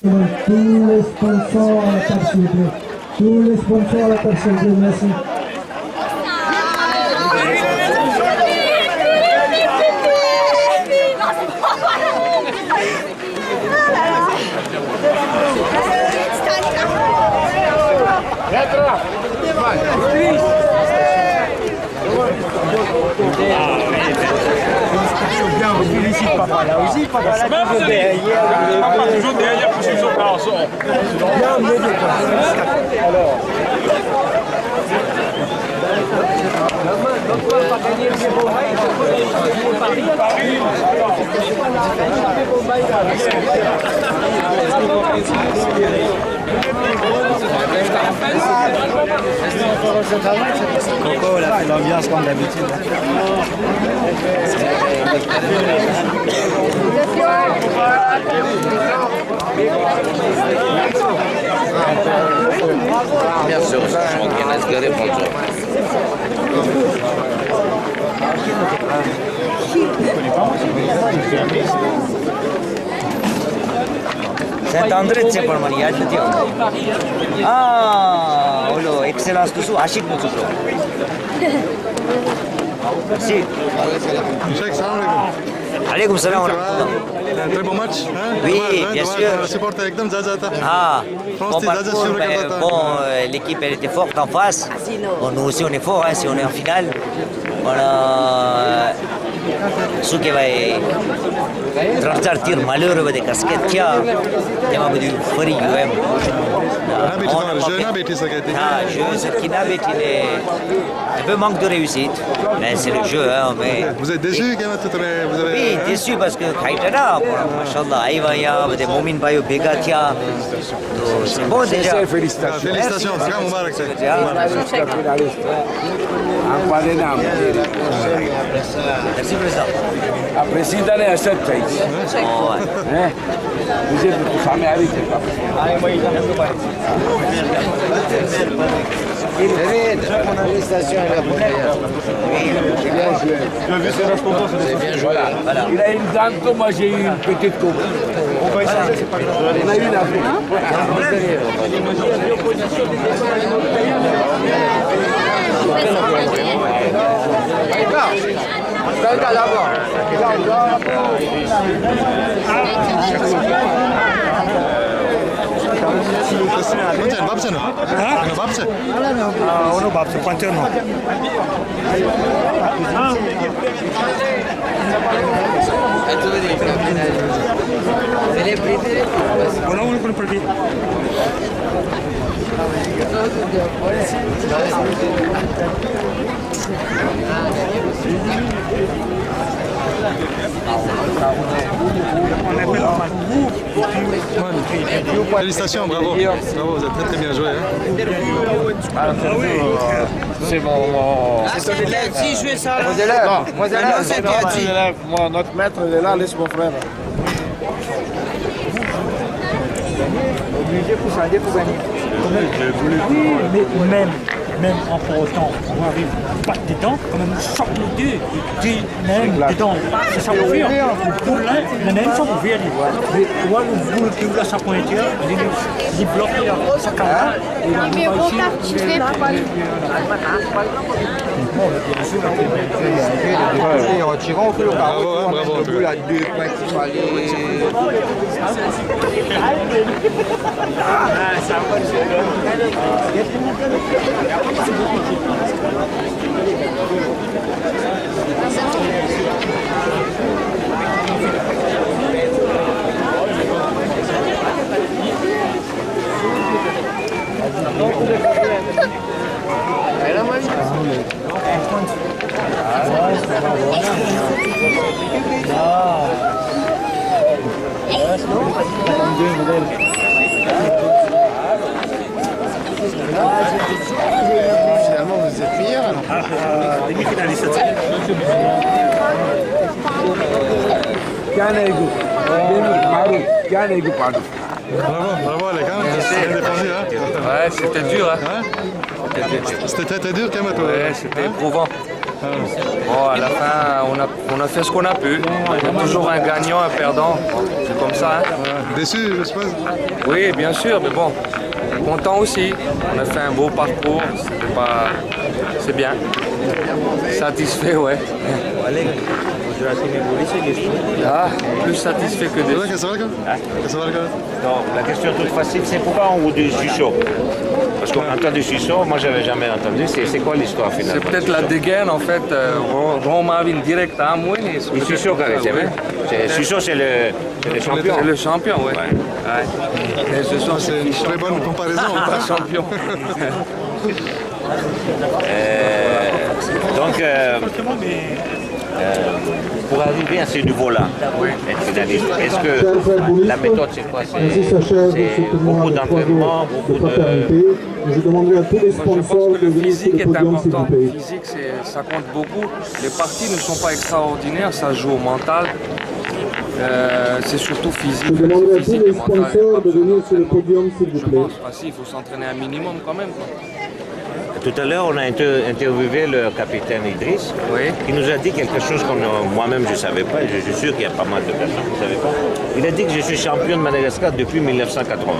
Tous les sponsors à la table, s'il vous plaît. Tous les sponsors à la table, s'il vous plaît. Merci. Bien, on félicite papa là aussi, papa là toujours derrière. Papa toujours derrière pour suivre son garçon. Bien, mieux de toi. Alors. Coco, là, fait l'ambiance comme d'habitude. Bien sûr, je montre qu'il y en a ce gars bonjour. Saint-André ce पर्मनी याद नहीं थियो ओलो एक्सेलेंस तो आशिक न चुको Si. Cheikh, salam alaikum. Alaikum salam. Un très bon match. Hein? Oui, bien sûr. Supporter avec Dom Zazata. Ah, France, bon t'es Zaza sur le parcours, Kazata. bon, l'équipe elle était forte en face. Bon, nous aussi on est fort, hein, si on est en finale. On a su che vai tranțar tir malheureux de casquette qui a tema du fări UM. Je n'avais pas été. Ah, je qui n'a pas un peu manque de réussite, mais c'est le jeu, hein, mais Vous êtes déçu quand même, vous avez... oui, déçu parce que Khaitana, machallah, Aïvaya, des Momin Bayo Begatia, c'est bon déjà. Félicitations. Félicitations, Grand Moubarak. Merci président. Presidente ne aștept aici. Bize bu sami arayacak. Evet, la station est là pour bien joué. C'est bien joué. Il a une dame comme moi, j'ai eu une petite coupe. On va échanger, c'est pas grave. On a eu une Afrique. Venga là-bas. Ten babce nu? Nu babce? Onu babce, pancerno. Ona unul până prăvit. Félicitations, bravo. Bravo, vous êtes très très bien joué. Hein. C'est mon... C'est ton élève. Si, je fais ça. Mon élève. Mon élève, c'est mon élève. Moi, notre maître, il est là, laisse mon frère. Obligé pour changer pour gagner. Oui, mais même en pour autant, on arrive pas dedans, quand même, choque les deux. Puis même dedans, c'est ça pour faire. Pour l'un, le même ça pour faire. Mais moi, le boule qui ouvre sa pointure, il bloque sa caméra. Numéro 4, tu fais pas En tirant, on fait le carreau. Bravo, hein, bravo. En tout cas. 2 points qu'il fallait. Finalement, vous êtes meilleurs alors. Demi-finaliste. Bravo, bravo les gars. Bien défendu. Hein. Ouais, c'était dur, hein. C'était très très dur quand même. Ouais, c'était éprouvant. Bon, à la fin, on a fait ce qu'on a pu. Il y a toujours un gagnant, un perdant. C'est comme ça. Hein. Déçu, je suppose. Oui, bien sûr, mais bon, content aussi. On a fait un beau parcours. C'est bien. Satisfait, ouais. Ah, plus satisfait que déçu. Non, la question toute facile, c'est pourquoi on vous dit Chicho? Parce qu'on entend du Chicho, moi j'avais jamais entendu. C'est quoi l'histoire finalement? C'est peut-être la dégaine en fait. Roma vient direct à moi. Le Chicho, c'est vrai. Chicho, c'est le champion. C'est le champion, oui. Ouais. Et ce soir, C'est une très bonne comparaison. pas champion. Donc, pour arriver à ce niveau-là, être finaliste, est-ce que la méthode c'est quoi? Ainsi s'achève ce C'est tournoi beaucoup de 3 d'entraînement, jours beaucoup de de... fraternité. Je demanderai à tous les Je pense sponsors que de le venir sur physique le est podium, s'il vous important. plaît. Le physique, ça compte beaucoup. Les parties ne sont pas extraordinaires, ça joue au mental. C'est surtout physique. Je demanderai à tous Physique les et mental. sponsors de venir sur le podium, s'il vous Je plaît. pense, parce qu'il faut s'entraîner un minimum quand même. Quoi. Tout à l'heure, on a interviewé le capitaine Idriss, Oui. qui nous a dit quelque chose que moi-même je ne savais pas, et je suis sûr qu'il y a pas mal de personnes qui ne savaient pas. Il a dit que je suis champion de Madagascar depuis 1980.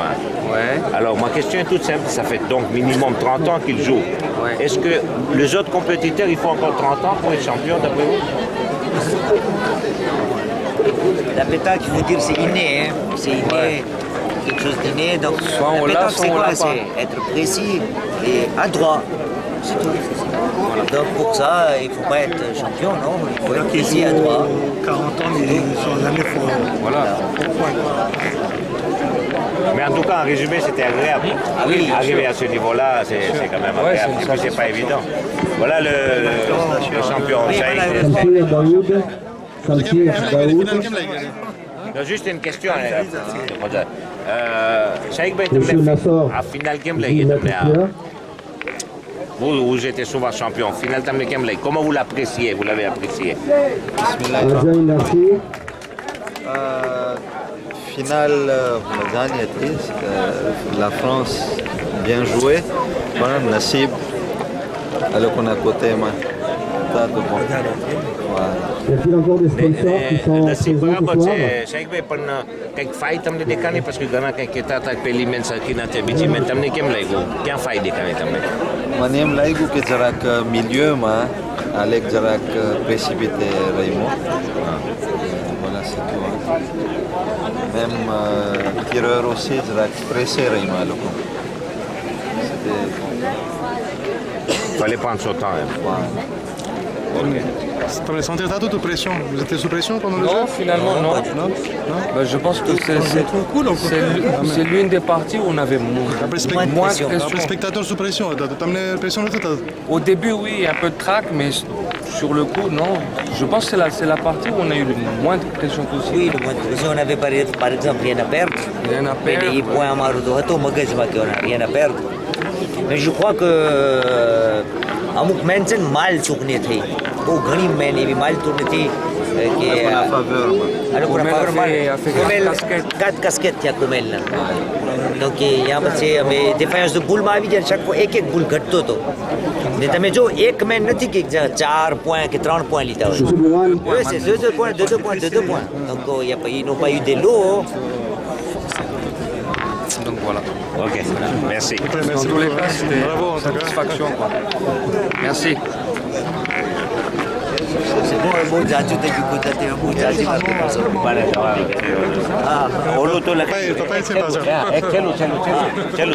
Ouais. Alors ma question est toute simple, ça fait donc minimum 30 ans qu'il joue. Ouais. Est-ce que les autres compétiteurs, il faut encore 30 ans pour être champion d'après vous? La pétanque, il faut dire, c'est inné. Hein. C'est inné, quelque chose d'inné. Donc, Soit on la l'a, pétanque, soit c'est on quoi? l'a pas. C'est être précis et adroit. C'est tout. Donc, pour ça, il ne faut pas être champion, non? Il faut être précis et adroit. 40 ans, mais sur l'année, il faut... Voilà. Mais en tout cas, en résumé, c'était agréable. Ah oui, bien Arriver à ce niveau-là, c'est quand même Ouais, agréable. c'est Et puis, c'est pas évident. Voilà le champion. Saïd. Samsir Daoud. Samsir Daoud. Non, juste une question. Saïd Bey, Monsieur Nassor. à final game, vous étiez souvent champion. Final game, comment vous l'appréciez? Vous l'avez apprécié? Adjaï Nassir. Finale gagnatrice, la France bien joué. Voilà, Nassib, alors qu'on a côté moi. Y a-t-il encore des sponsors qui sont Nasib présents berapa ce soir? saya pun kay fight tamne dekani parce que gana kay kita tak pelimen sa kinate biji men tamne kem lay go kya fight dekani tamne Manem laigu ke jarak milieu ma, Alec jarak précipité Raymond. Voilà, c'est tout. Même tireur aussi jarak pressé Raymond. fallait prendre son temps. T'as senti toute pression. Vous étiez sous pression pendant le jeu? Non, finalement, non. Bah, je pense que c'est l'une des parties où on avait moins de pression. Spectateur sous pression. T'as amené pression de tout? Au début, oui, un peu de trac, mais sur le coup, non. Je pense que c'est la partie où on a eu le moins de pression possible. Oui, le moins de pression. On avait par exemple rien à perdre. Rien à perdre. Mais les points amarudo, on n'a rien à perdre. Mais je crois que અમુક મેન છે ને માલ ચૂકની થઈ બહુ ઘણી મેન એવી માલ ચૂકની થઈ કે આ લોકોના ફાવરમાં કોમેલ 4 casquettes થયા કોમેલના. donc यहाँ પછી અમે ડિફેન્સ de ભૂલમાં આવી જાય chaque fois એક ભૂલ ઘટતો હતો ને તમે જો એક મેન નથી કે 4 points કે 3 points લીધા હોય. Oui, c'est 2 points. donc ils n'ont pas eu des lots. Donc voilà. Ok, merci. Dans tous les cas, c'était une satisfaction. Quoi. Merci. C'est bon, un bon jaji de Yugotate, un bon jaji parce que ça ne peut pas être. Ah, olo to la.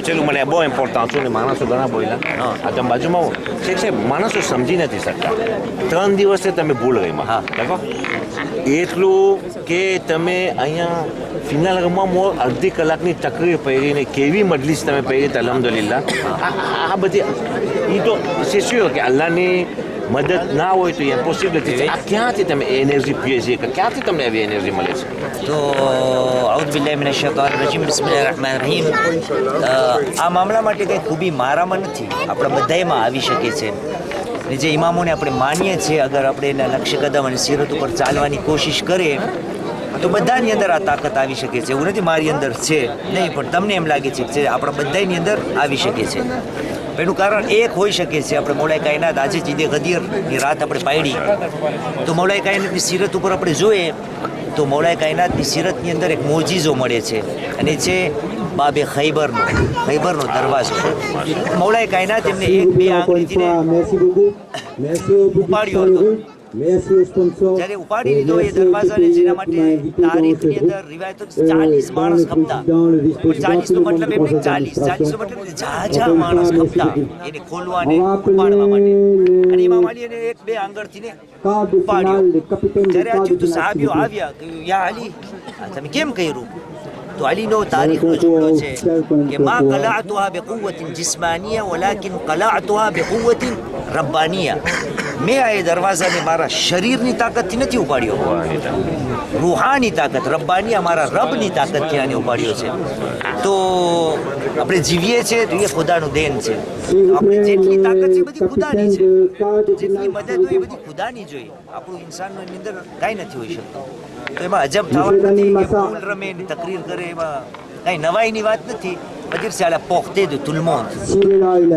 ચલો મને બહુ ઇમ્પોર્ટન્ટ છે ને માણસો ઘણા બોલ્યા આ તમે બાજુમાં આવો છે માણસો સમજી નથી શકતા 3 દિવસે તમે ભૂલ ગઈમાં બરાબર એટલું કે તમે અહીંયા ફિનાલ રમવામાં અડધી કલાકની તકરીર પહેરીને કેવી મજલિસ તમે પહેરી અલ્હમ્દુલિલ્લાહ આ બધી એ તો c'est sûr કે અલ્લાહની મદદ ના હોય તો ઇમ્પોસિબલ છે આ ક્યાંથી તમે એનર્જી પીએ છે કે ક્યાંથી તમને આવી એનર્જી મળે છે તો અઉઝ બિલ્લાહિ મિનશ શૈતાનિર રજીમ બિસ્મિલ્લાહિર રહેમાનિર રહીમ આ મામલા માટે કંઈ ખૂબી મારામાં નથી આપણા બધાયમાં આવી શકે છે ને જે ઇમામોને આપણે માનીએ છીએ અગર આપણે એના નક્શ કદમ અને સીરત ઉપર ચાલવાની કોશિશ કરીએ તો બધાની અંદર આ તાકાત આવી શકે છે એવું નથી મારી અંદર છે નહીં પણ તમને એમ લાગે છે કે આપણા બધાની અંદર આવી શકે છે એનું કારણ એક હોઈ શકે છે. આપણે મૌલાએ કાયનાત આજે જીદે ગદીરની રાત આપણે પાડી તો મૌલાએ કાયનાતની સીરત ઉપર આપણે જોઈએ તો મૌલાએ કાયનાતની સીરતની અંદર એક મોજીઝો મળે છે અને છે બાબે ખૈબરનો દરવાજો. મૌલાએ કાયનાત એમને એક બે આંગળીથી ઉપાડ્યો હતો. જ્યારે ઉપાડી લીધો એ દરવાજાને જેના માટે તારીખની અંદર રિવાયતો 40 માણસ ખપતા. 40 નો મતલબ એમ 40 નો મતલબ ઝાઝા માણસ ખપતા એને ખોલવાને ઉપાડવા માટે. અને ઇમામ અલી એને એક બે આંગળથી ઉપાડ્યો. જ્યારે આ થયું તો સહાબીઓ આવ્યા કે યા અલી તમે કેમ કર્યું? તો અલીનો તારીખનો જુમલો છે કે મા કલાઅતુહા બિકુવતિન જિસ્માનિયા વલાકિન કલાઅતુહા બિકુવતિન રબ્બાનિયા. મેં આ દરવાજાને મારા શરીરની તાકાતથી નથી ઉપાડ્યો, રૂહાની તાકાત રબ્બાનિયા મારા રબની તાકાતથી આને ઉપાડ્યો છે. તો આપણે જીવીએ છીએ તો એ ખુદાનું દેન છે. આપણે જેટલી તાકાત છે બધી ખુદાની છે, જેટલી મદદ હોય એ બધી ખુદાની જોઈએ. આપણું ઇન્સાનની અંદર કાંઈ નથી હોઈ શકતું. તો એમાં અજબ થવાનું નથી કે ફૂલ રમે ને તકરીર કરે, એમાં કાંઈ નવાઈની વાત નથી. બધી સાલા પોખતે દો તુલમોન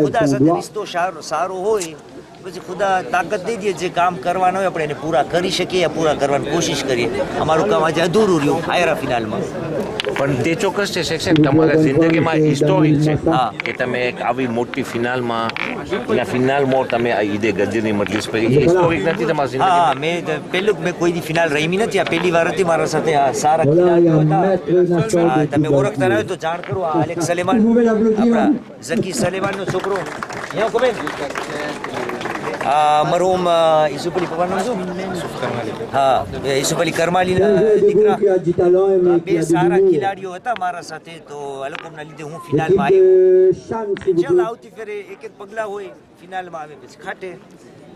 ખુદા સાથે રિશ્તો સારો હોય પછી ખુદા તાકાત દઈ દે. જે કામ કરવાના હોય આપણે એને પૂરા કરી શકીએ, પૂરા કરવાની કોશિશ કરીએ. અમારું કામ આજે અધૂરું રહ્યું આયરા ફિનાલમાં. પણ તે ચોક્કસ છે શેખ સાહેબ, તમારા જિંદગીમાં હિસ્ટોરિક છે કે તમે એક આવી મોટી ફિનાલમાં ફિનાલ મોડ તમે આ ઈદે ગદીરની મજલિસ પર હિસ્ટોરિક નથી તમારા જિંદગીમાં? મેં કોઈ દી ફિનાલ રમી નથી. આ પહેલી વાર હતી મારા સાથે. આ સારા ખેલાડીઓ હતા. તમે ઓળખતા ના હોય તો જાણ કરો. આ અલેક્સ સલેમાન, આપણા ઝકી સલેમાનનો છોકરો. મરહૂમ યુસુફ અલી પપ્પાનું શું? હા, યુસુફ અલી કરમાલીના દીકરા. બે સારા ખેલાડીઓ હતા મારા સાથે. તો આ લોકોના લીધે હું ફિનાલમાં આવ્યો. ચાલ આવતી ફેરે એક એક પગલા હોય ફિનાલમાં આવે પછી ખાટે.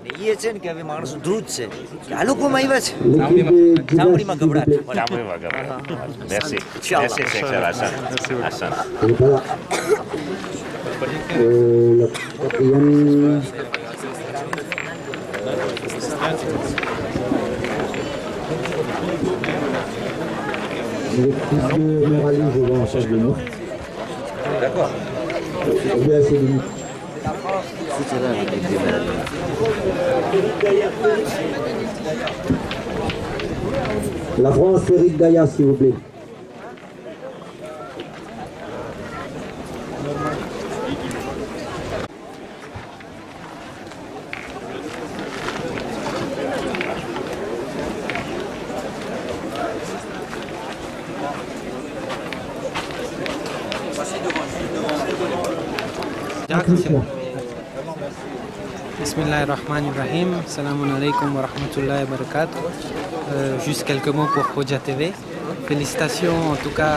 ને એ છે ને કે હવે માણસો ધ્રુજ છે કે આ લોકોમાં આવ્યા છે. ચામડીમાં ગભરાટ. Merci. Merci, Sheikh Hassan. Hassan. D'accord. La France, Féric Gaïa, s'il vous plaît. Bismillahirrahmanirrahim. Assalamu alaikum wa rahmatullahi wa barakatuh. Juste quelques mots pour Khoja TV. Félicitations en tout cas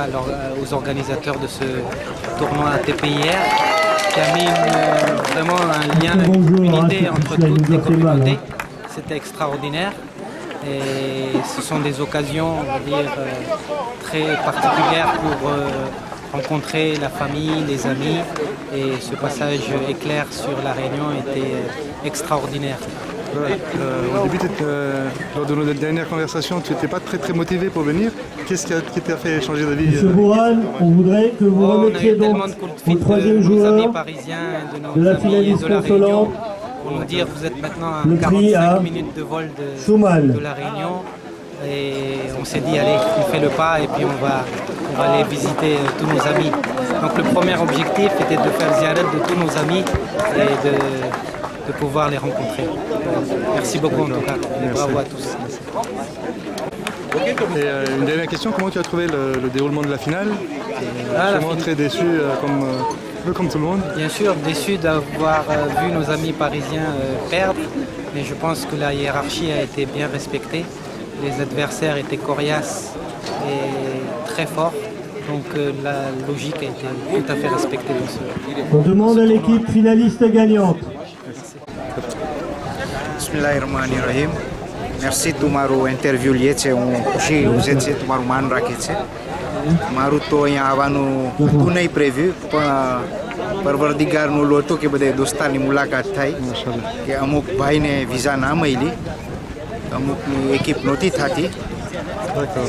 aux organisateurs de ce tournoi ATPIR qui a mis vraiment un lien d'unité entre toutes les communautés. C'était extraordinaire. Et ce sont des occasions, on va dire, très particulières pour rencontrer la famille, les amis, et ce passage éclair sur la Réunion était extraordinaire. Au début, lors de notre dernière conversation, tu n'étais pas très motivé pour venir. Qu'est-ce qui t'a fait changer d'avis? Monsieur Bourane, on voudrait que vous remettiez donc au troisième joueur de la finaliste consolante pour nous dire vous êtes maintenant à 45 minutes de vol de la Réunion. Et on s'est dit allez, on fait le pas et puis on va aller visiter tous nos amis. Donc le premier objectif était de faire ziyarat de tous nos amis et de pouvoir les rencontrer. Merci beaucoup en tout cas. Et bravo à tous. Et une dernière question, comment tu as trouvé le déroulement de la finale? Vraiment très déçu comme tout le monde. Bien sûr, déçu d'avoir vu nos amis parisiens perdre, mais je pense que la hiérarchie a été bien respectée. Les adversaires étaient coriaces et très forts, donc la logique a été tout à fait respectée dans ce. On demande à l'équipe finaliste gagnante. Bismillahirrahmanirrahim. Merci તમારું ઇન્ટરવ્યૂ લે છે. હું ખુશી ઉજે છે તમારું માન રાખે છે. મારું તો અહીંયા આવવાનું હતું નહીં પ્રેવ્યુ, પણ પરવરદિગારનું હતું કે બધા દોસ્તારની મુલાકાત થાય કે અમુક ભાઈને વિઝા ના મળી, અમુકની એકિપ નહોતી થતી.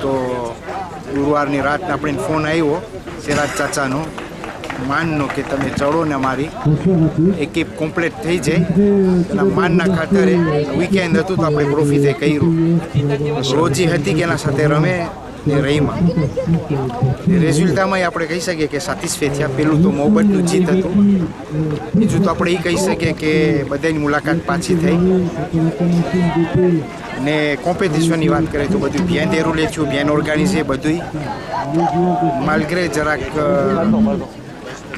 તો ગુરુવારની રાતના આપણે ફોન આવ્યો સિરાજ ચાચાનો માનનો કે તમે ચડો ને અમારી એકેપ કમ્પ્લીટ થઈ જાય એના માનના ખાતરે વીકેન્ડ હતું તો આપણે ટ્રોફીથી કર્યું રોજી હતી કે એના સાથે રમે ને રહીમાં રેઝલ્ટામાં આપણે કહી શકીએ કે સેટિસ્ફાઈ થયા પેલું તો મોહબ્બતનું જીત હતું બીજું તો આપણે એ કહી શકીએ કે બધાની મુલાકાત પાછી થઈ ને કોમ્પિટિશનની વાત કરીએ તો બધું bien déroulé થયું bien ઓર્ગેનાઇઝે બધું માલગ્રે જરાક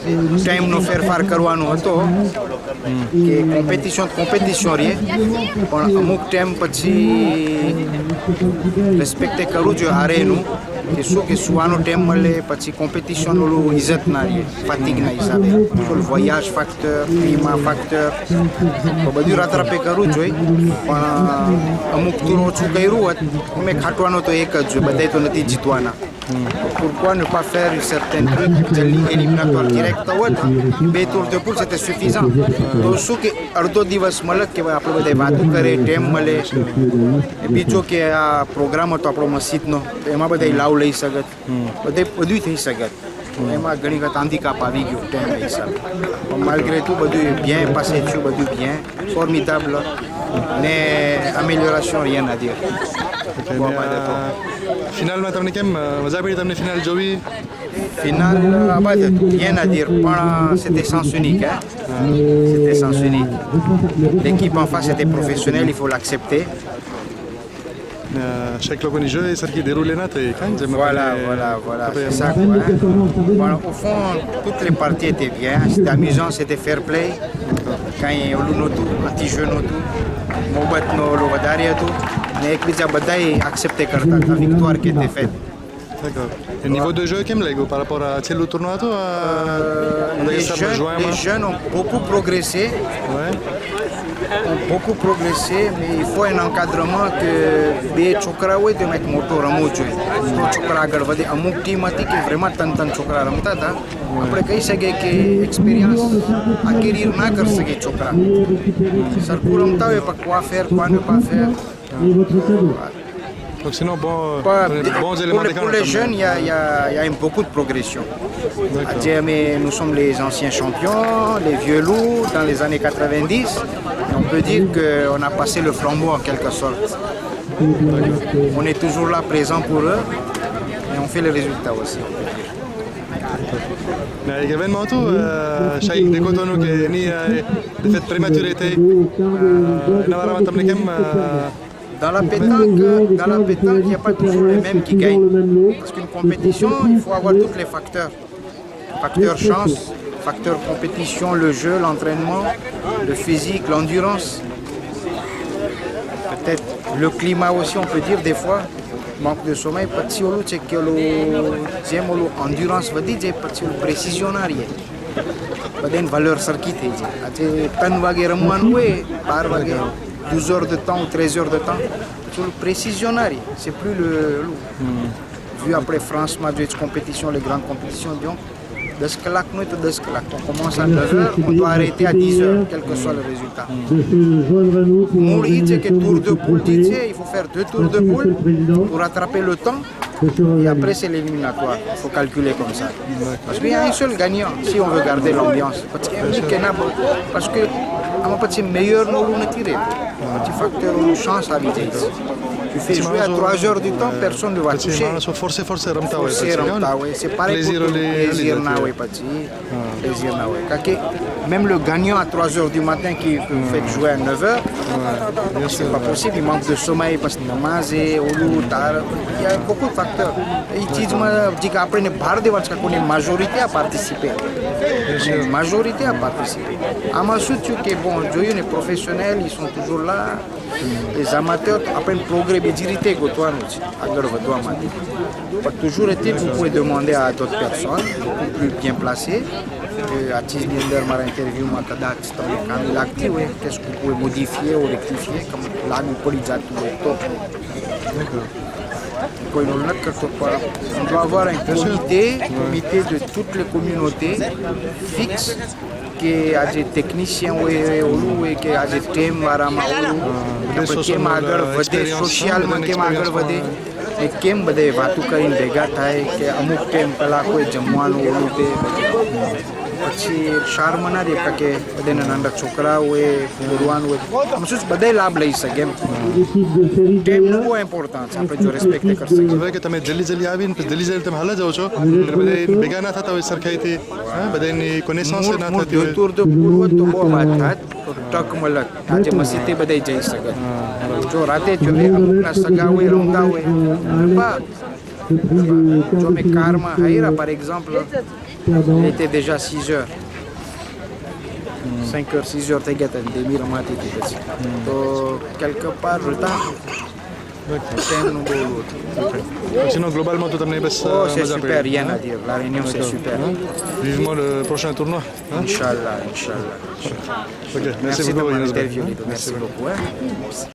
ટાઈમનો ફેરફાર કરવાનો હતો કે કોમ્પિટિશન રહીએ પણ અમુક ટાઈમ પછી રિસ્પેક્ટ કરવું જોઈએ હારેનું કે શું કે સુવાનો ટાઈમ મળે પછી કોમ્પિટિશન ઓલું ઇજ્જત ના રહે ફાતિગના હિસાબે વોયાજ ફેક્ટર ક્લિમા ફેક્ટર તો બધું રાતરાપે કરવું જોઈએ પણ અમુક તો ઓછું કર્યું હોત અમે ખાટવાનો તો એક જ જોઈએ બધાય તો નથી જીતવાના pourquoi ne pas faire une certaine truc éliminatoire direct હોત બે tours de poule c'était suffisant તો શું કે અડધો દિવસ મળે કે આપણે બધા વાતો કરે ટાઈમ મળે બીજો કે આ પ્રોગ્રામ હતો આપણો મસ્જિદનો તો એમાં બધા લાવ લઈ શકત બધું થઈ શકત એમાં ઘણી વખત હાન્ડીકાપ આવી ગયો ટાઈમ હિસાબે પણ માલગ્રે તું બધું bien passé થયું બધું bien formidable ને amélioration rien à dire ફિનાલમાં તમને કેમ મજા પડી તમને ફિનાલ જોવી Final, rien à dire. C'était sens unique. Hein? C'était sens unique. L'équipe en face était professionnelle, il faut l'accepter. Chaque local jeu est qui déroule les notes. Voilà, c'est ça quoi. Hein? Bon, au fond, toutes les parties étaient bien. C'était amusant, c'était fair play. Quand il y a un petit jeu, mais એકબીજા બધાએ એક્સેપ્ટ કરતા la victoire qui était faite. D'accord. Et niveau de jeu, quel Lego par rapport à le tournoi les jeunes ont beaucoup progressé. Ouais. Ont beaucoup progressé, mais il faut un encadrement que બે છોકરા હોય તો એક મોટો રમવું જોઈએ તો છોકરા આગળ વધે અમુક ટીમ હતી કે vraiment તન છોકરા રમતા હતા આપણે કહી શકીએ કે એક્સપિરિયન્સ acquérir ના કરી શકે છોકરા સરખું રમતા હોય પણ quoi faire quoi ne pas faire. Donc sinon, bons éléments d'écart. Pour les jeunes, il y a beaucoup de progression. Mais nous sommes les anciens champions, les vieux loups dans les années 90. Et on peut dire qu'on a passé le flambeau en quelque sorte. On est toujours là présent pour eux et on fait les résultats aussi. Également tout, Shaikh de Cotonou qui est né de fait prématurité. Dans la pétanque, il n'y a pas toujours les mêmes qui gagnent. Parce qu'une compétition, il faut avoir tous les facteurs. Facteur chance, facteur compétition, le jeu, l'entraînement, le physique, l'endurance. Peut-être le climat aussi, on peut dire des fois. Manque de sommeil, pas de c'est que l'endurance, pas de précision à rien. Pas d'une valeur circuit. Tant de ramouan, oui, par 12 heures de temps ou 13 heures de temps, sur le précisionnaire, c'est plus le vu après France, Madrid, compétition, les grandes compétitions, donc, 10 claques, nous, 10 claques. On commence à 9 heures, on doit arrêter à 10 heures, quel que soit le résultat. Mourir, c'est que tour de poule, il faut faire 2 tours de poule pour rattraper le temps. Et après, c'est l'éliminatoire. Il faut calculer comme ça. Parce qu'il y a un seul gagnant, si on veut garder l'ambiance. Parce que c'est meilleur nous le tirer. Petit facteur de chance à vitesse. Tu fais jouer à 3 heures du temps, personne ne va toucher. Forcer, c'est pareil pour le plaisir. Même le gagnant à 3 heures du matin qui fait jouer à 9 heures, c'est pas possible, il manque de sommeil parce qu'il y a beaucoup de facteurs. Après, on est majorité à participer. Majorité à participer. Amassou, bon, les professionnels, ils sont toujours là. Les amateurs, après un progrès, toujours été, vous pouvez demander à d'autres personnes, beaucoup plus bien placées. Atis Binder m'a interviewé, m'a dit qu'est-ce que vous pouvez modifier ou rectifier, comme là, nous pouvons top. On doit avoir un comité de toutes les communautés fixe qui a des techniciens et qui a des thèmes social, એ કેમ બધે વાતું કરીને ભેગા થાય કે અમુક ટાઈમ પહેલાં કોઈ જમવાનું ઓલું તે પછી શાર મનારી કે બધાને નાના છોકરા હોય બોલવાનું હોય આમ શું બધે લાભ લઈ શકે એમ ટાઈમનું બહુ ઇમ્પોર્ટન્ટ છે આપણે જો રિસ્પેક્ટ કરી શકીએ હવે કે તમે જલ્દી આવીને પછી જલ્દી તમે હાલ જાઓ છો એટલે બધા ભેગા ના થતા હોય સરખાઈથી બધાની કોનેસન્સ ના થતી હોય દૂર તો પૂર્વ તો બહુ વાત થાય તો ટક મલક આજે મસ્જિદે બધે જઈ શકે જો રાતે જોઈએ અમુકના સગા હોય રમતા હોય જો મેં કારમાં હાઈરા par exemple il était déjà 6 heures 5 heures 6 heures થઈ ગયા હતા દેમી રમાતી હતી પછી તો quelque part retard ટાઈમનું બહુ હતું sinon globalement તો તમને બસ c'est super rien à dire la réunion c'est super vivement le prochain tournoi Inch'Allah ok merci de m'interviewer merci beaucoup